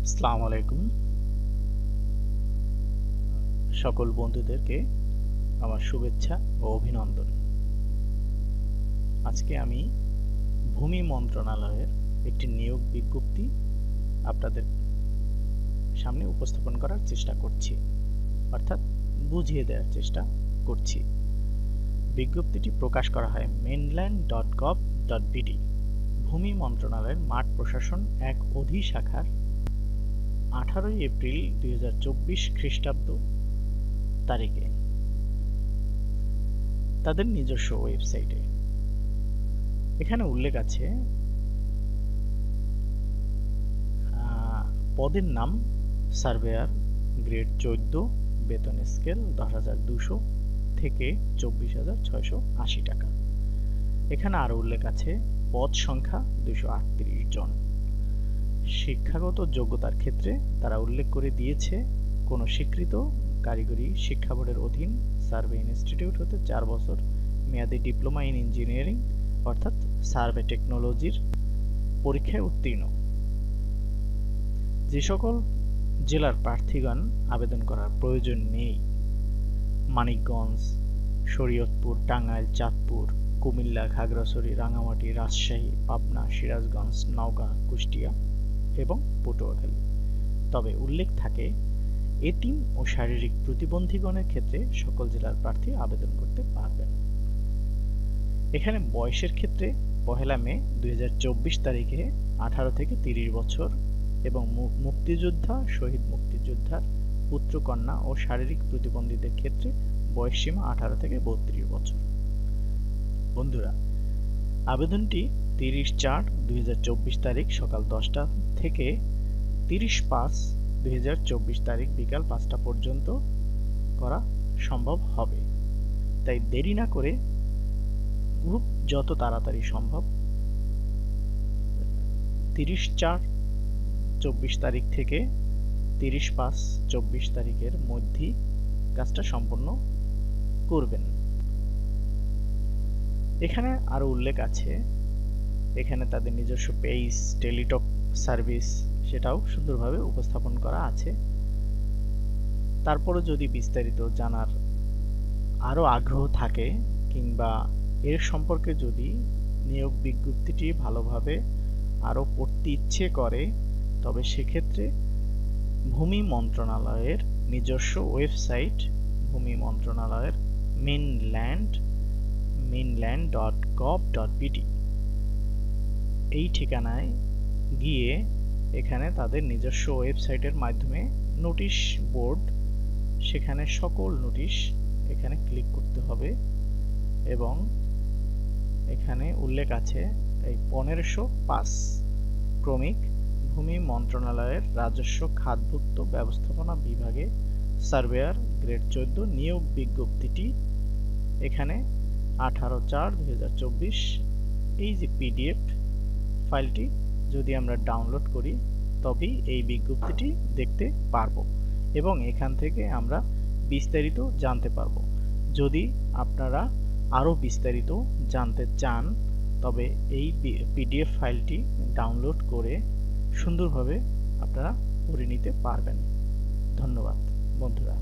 আসসালামু আলাইকুম। সকল বন্ধুদেরকে আমার শুভেচ্ছা ও অভিনন্দন। আজকে আমি ভূমি মন্ত্রণালয়ের একটি নিয়োগ বিজ্ঞপ্তি আপনাদের সামনে উপস্থাপন করার চেষ্টা করছি, অর্থাৎ বুঝিয়ে দেওয়ার চেষ্টা করছি। বিজ্ঞপ্তিটি প্রকাশ করা হয় mainland.gov.bd ভূমি মন্ত্রণালয়ের মাঠ প্রশাসন এক অধিশাখার 18 এপ্রিল 2024 খ্রিস্টাব্দ তারিখে তাদের নিজস্ব ওয়েবসাইটে। এখানে উল্লেখ আছে পদের নাম সার্ভেয়ার, গ্রেড 14, বেতন স্কেল 10,200 থেকে 24,680 টাকা। এখানে আরো উল্লেখ আছে পদ সংখ্যা 238 জন। শিক্ষাগত যোগ্যতার ক্ষেত্রে তারা উল্লেখ করে দিয়েছে কোনো স্বীকৃত কারিগরি শিক্ষা বোর্ডের অধীন সার্ভে ইনস্টিটিউট হতে 4 বছর মেয়াদী ডিপ্লোমা ইন ইঞ্জিনিয়ারিং অর্থাৎ সার্ভে টেকনোলজির পরীক্ষায় উত্তীর্ণ। যে সকল জেলার প্রার্থীগণ আবেদন করার প্রয়োজন নেই: মানিকগঞ্জ, শরীয়তপুর, টাঙ্গাইল, চাঁদপুর, কুমিল্লা, খাগড়াছড়ি, রাঙামাটি, রাজশাহী, পাবনা, সিরাজগঞ্জ, নওগাঁ, কুষ্টিয়া এবং পটুয়াখালী। তবে উল্লেখ থাকে এতিম ও শারীরিক প্রতিবন্ধীগণের ক্ষেত্রে সকল জেলার প্রার্থী আবেদন করতে পারবেন। এখানে বয়সের ক্ষেত্রে 1 মে 2024 তারিখে 18 থেকে 30 বছর এবং মুক্তিযোদ্ধা, শহীদ মুক্তিযোদ্ধার পুত্র-কন্যা ও শারীরিক প্রতিবন্ধীদের ক্ষেত্রে বয়সসীমা 18 থেকে 32 বছর। বন্ধুরা, আবেদনটি 30/4/2024 তারিখ সকাল 10টা থেকে 30/5/2024 তারিখ বিকাল 5টা পর্যন্ত করা সম্ভব হবে। তাই দেরি না করে খুব যত তাড়াতাড়ি সম্ভব 30/4/24 তারিখ থেকে 30/5/24 তারিখের মধ্যেই কাজটা সম্পন্ন করবেন। এখানে আরো উল্লেখ আছে, এখানে তাদের নিজস্ব পেজ, টেলিটক সার্ভিস সেটাও সুন্দরভাবে উপস্থাপন করা আছে। তারপরে যদি বিস্তারিত জানার আরো আগ্রহ থাকে কিংবা এর সম্পর্কে যদি নিয়োগ বিজ্ঞপ্তিটি ভালোভাবে আরো পড়তে ইচ্ছে করে, তবে সেক্ষেত্রে ভূমি মন্ত্রণালয়ের নিজস্ব ওয়েবসাইট, ভূমি মন্ত্রণালয়ের mainland.gov.bd এই ঠিকানায় গিয়ে এখানে তাদের নিজস্ব ওয়েবসাইটের মাধ্যমে নোটিশ বোর্ড, সেখানে সকল নোটিশ এখানে ক্লিক করতে হবে এবং এখানে উল্লেখ আছে এই 1505 ক্রমিক ভূমি মন্ত্রণালয়ের রাজস্ব খাতভুক্ত ব্যবস্থাপনা বিভাগে সার্ভেয়ার গ্রেড 14 নিয়োগ বিজ্ঞপ্তিটি এখানে 18/4/2024 এই যে পিডিএফ ফাইলটি যদি আমরা ডাউনলোড করি তবেই এই বিজ্ঞপ্তিটি দেখতে পারবো এবং এখান থেকে আমরা বিস্তারিত জানতে পারবো। যদি আপনারা আরো বিস্তারিত জানতে চান তবে এই পিডিএফ ফাইলটি ডাউনলোড করে সুন্দরভাবে আপনারা পড়ে নিতে পারবেন। ধন্যবাদ বন্ধুরা।